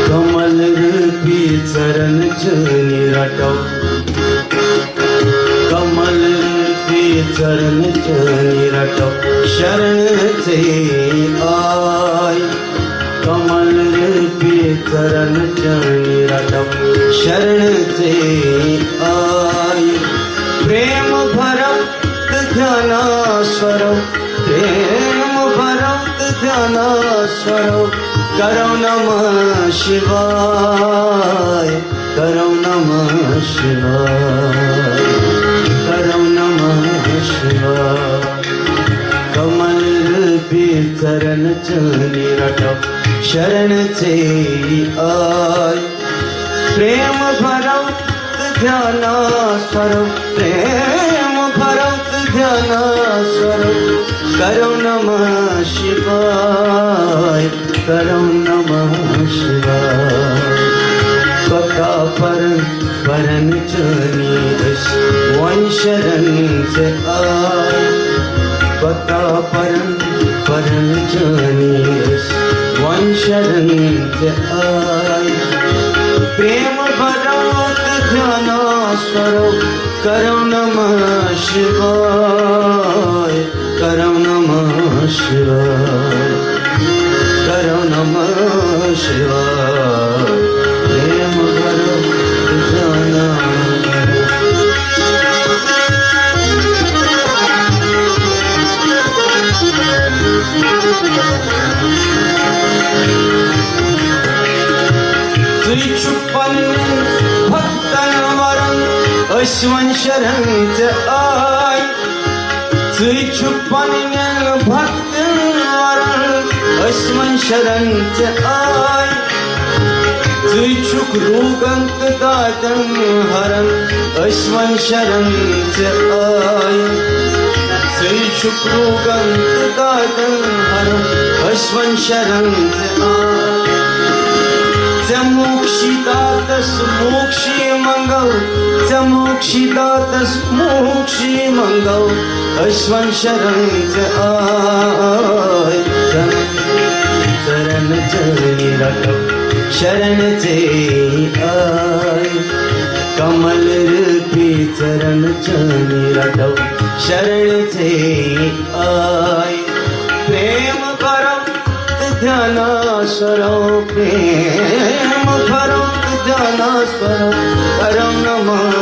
कमल रूपी चरण निरटो कमल रूपी चरण निरटो शरण से आय कमल रूपी चरण निरटो शरण से आय प्रेम भरत ध्यानास्वर प्रेम भरत ध्यानास्वर करो नमः शिवाय करो नमः शिवाय करो नमः शिवाय कमल रूपी चरण निरटो शरण से आय प्रेम भरत ध्यानास्वर प्रेम भरत ध्यानास्वर करो नमः शिवाय करो नमः शिवाय कका परन चनी वंशरण से आय कका परन चनी वंशरण से आय प्रेम भरत ध्यानास्वर करो नमः शिवाय करो नमः शिवाय करो नमः शिवाय प्रेम भरत ध्यानास्वर भक्तन वरन अश्वन शरण आय छुपन भक्तन वरन अश्वन शरण आय छुक रूगंत दादन हरन अश्वन शरण आय छुक रूगंत दादन हरन अश्वन शरण आय मोक्षिदातस मोक्षी मंगल मोक्षिदातस मोक्षी मंगल अश्वन शरण आय शरण निरटो शरण से आय कमल रूपी चरण निरटो शरण से आय प्रेम करो ध्यानास्वर प्रेम भरत ध्यानास्वर करो नमः